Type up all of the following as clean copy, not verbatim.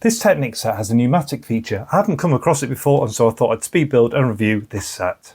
This Technic set has a pneumatic feature. I haven't come across it before, and so I thought I'd speed build and review this set.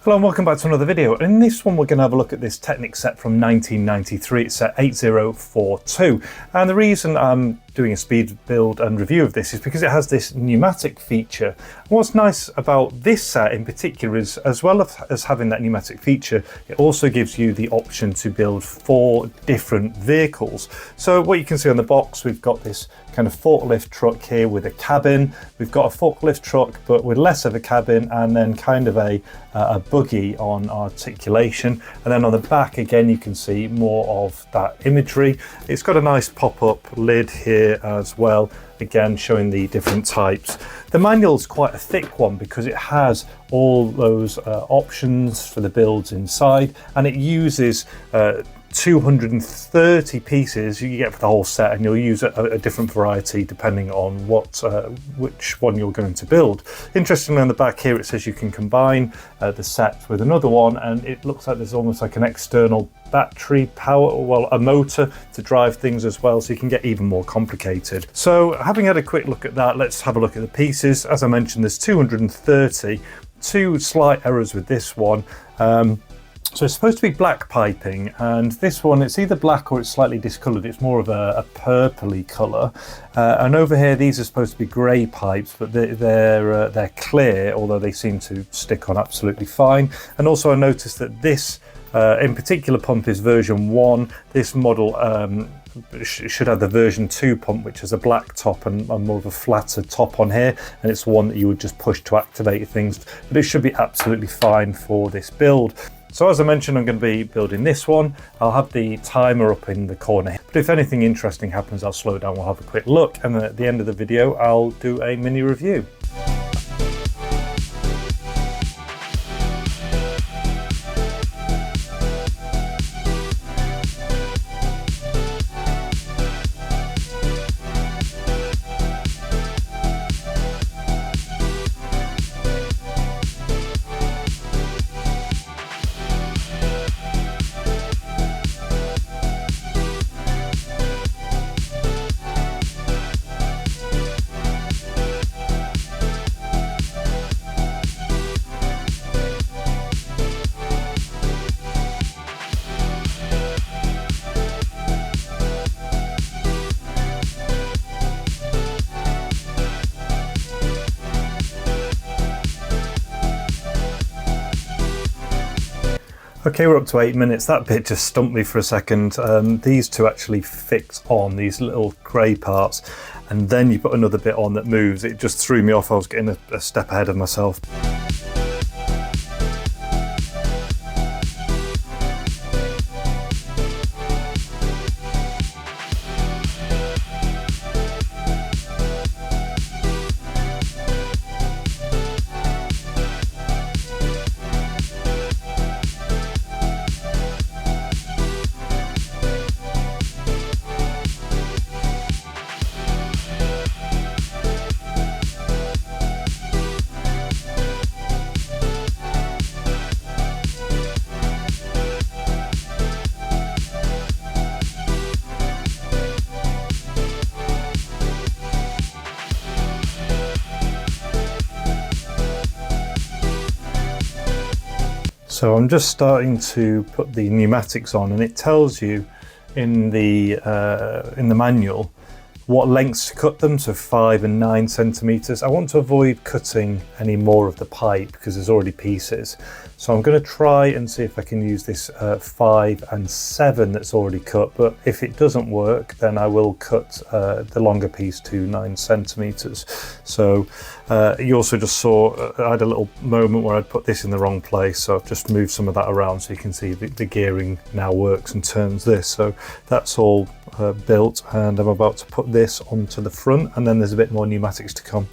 Hello and welcome back to another video. In this one we're going to have a look at this Technic set from 1993. It's set 8042, and the reason I'm doing a speed build and review of this is because it has this pneumatic feature. And what's nice about this set in particular is, as well as having that pneumatic feature, it also gives you the option to build 4 different vehicles. So what you can see on the box, we've got this kind of forklift truck here with a cabin. We've got a forklift truck but with less of a cabin, and then kind of a buggy on articulation. And then on the back again you can see more of that imagery. It's got a nice pop-up lid here as well, again showing the different types. The manual is quite a thick one because it has all those options for the builds inside, and it uses 230 pieces you get for the whole set, and you'll use a different variety depending on which one you're going to build. Interestingly, on the back here it says you can combine the set with another one, and it looks like there's almost like an external battery power, well, a motor to drive things as well, so you can get even more complicated. So having had a quick look at that, let's have a look at the pieces. As I mentioned, there's 230. Two slight errors with this one. So it's supposed to be black piping, and this one, it's either black or it's slightly discoloured. It's more of a purpley colour. And over here, these are supposed to be grey pipes, but they're clear, although they seem to stick on absolutely fine. And also I noticed that this in particular pump is version 1. This model should have the version 2 pump, which has a black top and more of a flatter top on here, and it's one that you would just push to activate things, but it should be absolutely fine for this build. So as I mentioned, I'm going to be building this one. I'll have the timer up in the corner, but if anything interesting happens, I'll slow down, we'll have a quick look, and then at the end of the video I'll do a mini review. Okay, we're up to 8 minutes. That bit just stumped me for a second. These two actually fix on, these little grey parts, and then you put another bit on that moves. It just threw me off. I was getting a step ahead of myself. So I'm just starting to put the pneumatics on, and it tells you in the manual what lengths to cut them, so 5 and 9 centimeters. I want to avoid cutting any more of the pipe because there's already pieces. So I'm going to try and see if I can use this 5 and 7 that's already cut, but if it doesn't work, then I will cut the longer piece to 9 centimeters. So you also just saw, I had a little moment where I'd put this in the wrong place, so I've just moved some of that around so you can see the gearing now works and turns this. So that's all built, and I'm about to put this onto the front, and then there's a bit more pneumatics to come.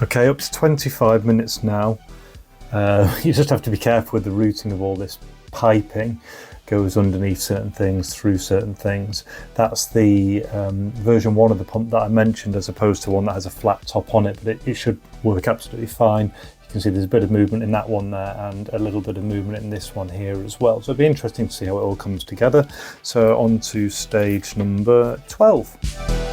Okay, up to 25 minutes now. You just have to be careful with the routing of all this piping. Goes underneath certain things, through certain things. That's the version 1 of the pump that I mentioned, as opposed to one that has a flat top on it, but it should work absolutely fine. You can see there's a bit of movement in that one there and a little bit of movement in this one here as well. So it'll be interesting to see how it all comes together. So on to stage number 12.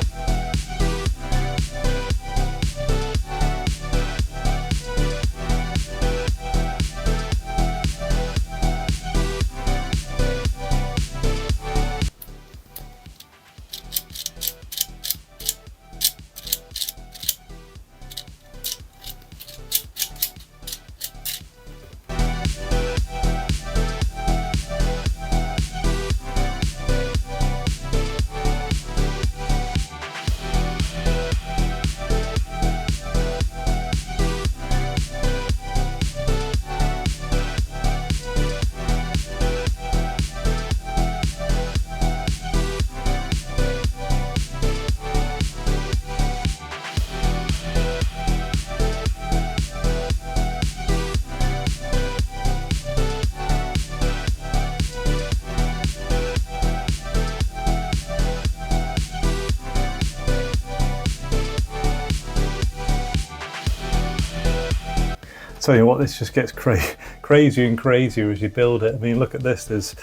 Tell you what, this just gets crazier and crazier as you build it. I mean, look at this, there's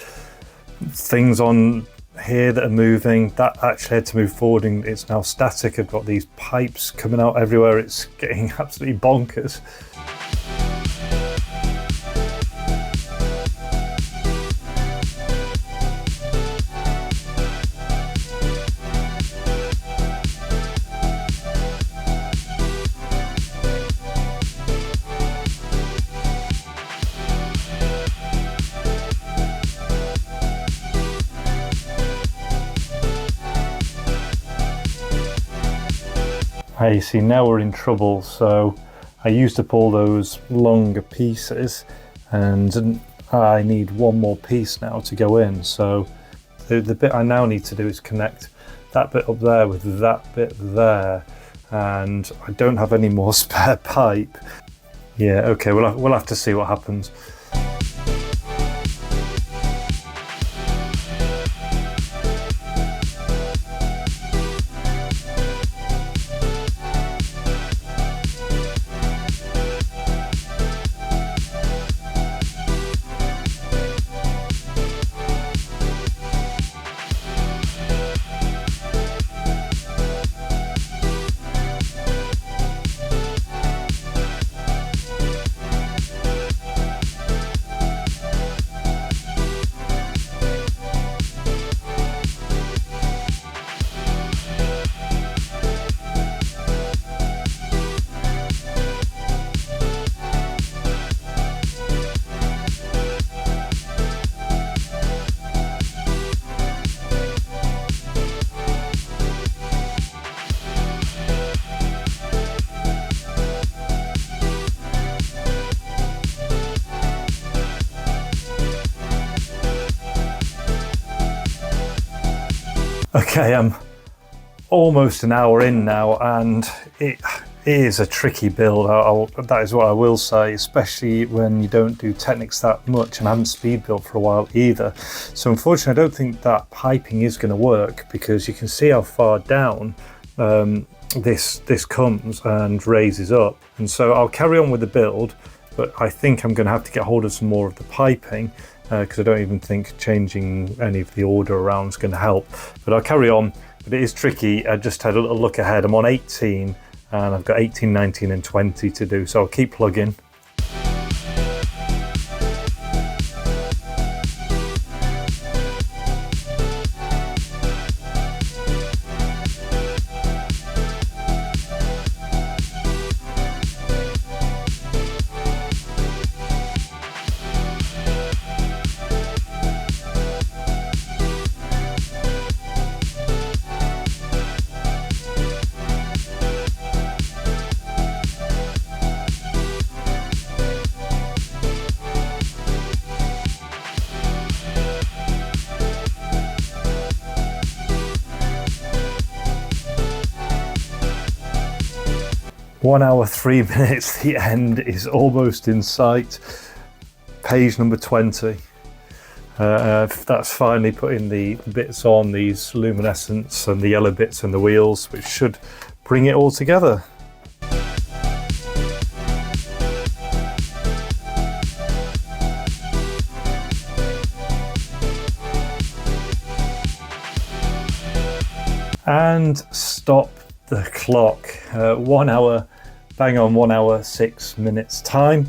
things on here that are moving. That actually had to move forward and it's now static. I've got these pipes coming out everywhere. It's getting absolutely bonkers. Hey, see, now we're in trouble. So I used up all those longer pieces and I need one more piece now to go in. So the bit I now need to do is connect that bit up there with that bit there, and I don't have any more spare pipe. Yeah, okay, we'll have to see what happens. Okay, I'm almost an hour in now, and it is a tricky build. That is what I will say, especially when you don't do Technics that much, and I haven't speed built for a while either. So unfortunately, I don't think that piping is going to work, because you can see how far down this comes and raises up. And so I'll carry on with the build, but I think I'm going to have to get hold of some more of the piping, because I don't even think changing any of the order around is going to help. But I'll carry on, but it is tricky. I just had a little look ahead. I'm on 18 and I've got 18, 19 and 20 to do, so I'll keep plugging. 1 hour, 3 minutes, the end is almost in sight. Page number 20. That's finally putting the bits on, these luminescence and the yellow bits and the wheels, which should bring it all together. And stop the clock. 1 hour, bang on 1 hour, 6 minutes time.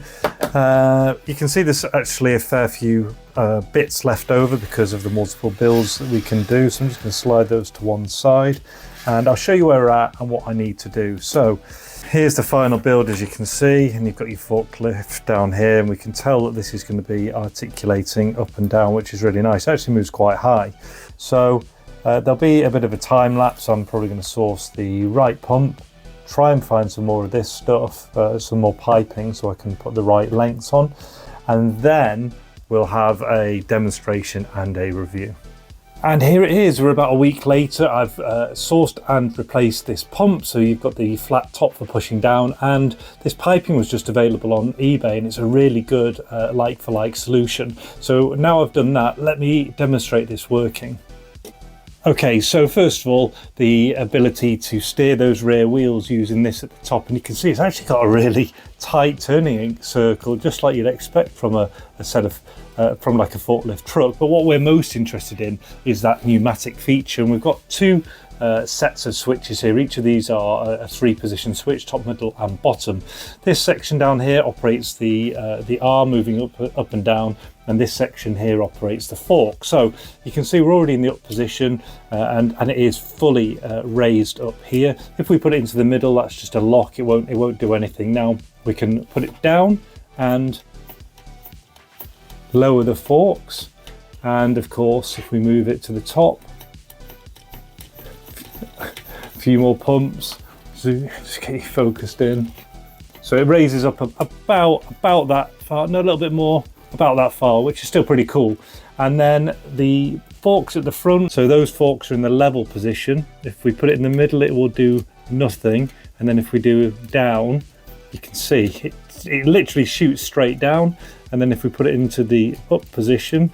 You can see there's actually a fair few bits left over because of the multiple builds that we can do. So I'm just going to slide those to one side and I'll show you where we're at and what I need to do. So here's the final build, as you can see, and you've got your forklift down here, and we can tell that this is going to be articulating up and down, which is really nice. It actually moves quite high. So there'll be a bit of a time lapse. I'm probably going to source the right pump, try and find some more of this stuff, some more piping so I can put the right lengths on, and then we'll have a demonstration and a review. And here it is, we're about a week later. I've sourced and replaced this pump, so you've got the flat top for pushing down, and this piping was just available on eBay, and it's a really good like-for-like solution. So now I've done that, let me demonstrate this working. Okay, so first of all, the ability to steer those rear wheels using this at the top, and you can see it's actually got a really tight turning circle, just like you'd expect from a set of from like a forklift truck. But what we're most interested in is that pneumatic feature, and we've got two sets of switches here. Each of these are a 3-position switch, top, middle and bottom. This section down here operates the arm moving up and down, and this section here operates the fork. So you can see we're already in the up position, and it is fully raised up here. If we put it into the middle, that's just a lock. It won't do anything. Now we can put it down and lower the forks, and of course if we move it to the top, a few more pumps, so just get you focused in. So it raises up about that far, no, a little bit more, about that far, which is still pretty cool. And then the forks at the front, so those forks are in the level position. If we put it in the middle, it will do nothing, and then if we do down, you can see it literally shoots straight down. And then if we put it into the up position,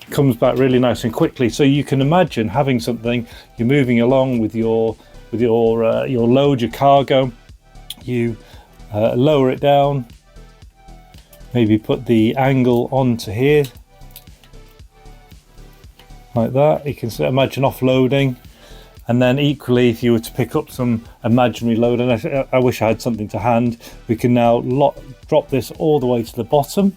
it comes back really nice and quickly. So you can imagine having something, you're moving along with your load, your cargo, you lower it down, maybe put the angle onto here, like that. You can imagine offloading. And then equally, if you were to pick up some imaginary load, and I wish I had something to hand, we can now drop this all the way to the bottom.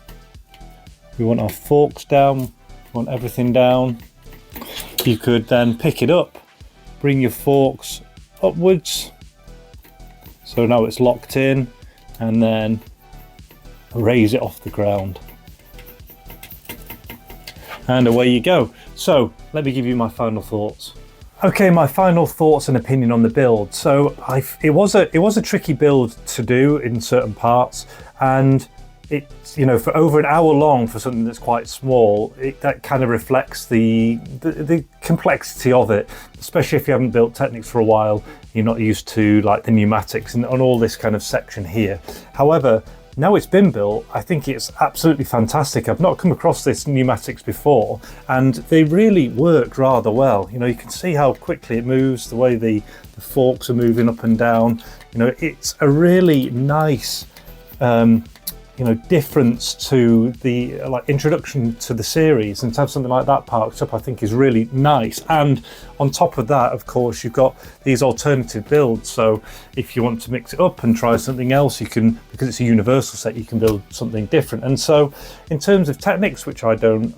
We want our forks down, we want everything down. You could then pick it up, bring your forks upwards. So now it's locked in, and then raise it off the ground. And away you go. So let me give you my final thoughts. Okay, my final thoughts and opinion on the build. So it was a tricky build to do in certain parts, and it's, you know, for over an hour long for something that's quite small, that kind of reflects the complexity of it, especially if you haven't built Technics for a while. You're not used to like the pneumatics and all this kind of section here. However, now it's been built, I think it's absolutely fantastic. I've not come across this pneumatics before, and they really work rather well. You know, you can see how quickly it moves, the way the forks are moving up and down. You know, it's a really nice difference to the introduction to the series, and to have something like that parked up I think is really nice. And on top of that, of course, you've got these alternative builds, so if you want to mix it up and try something else, you can, because it's a universal set, you can build something different. And so in terms of Technics, which I don't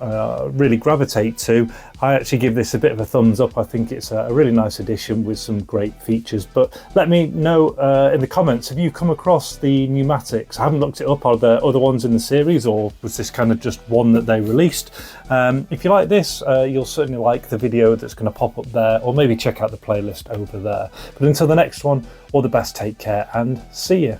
really gravitate to, I actually give this a bit of a thumbs up. I think it's a really nice addition with some great features. But let me know in the comments, have you come across the pneumatics? I haven't looked it up. Are there other ones in the series, or was this kind of just one that they released? If you like this, you'll certainly like the video that's going to pop up there, or maybe check out the playlist over there. But until the next one, all the best, take care, and see you.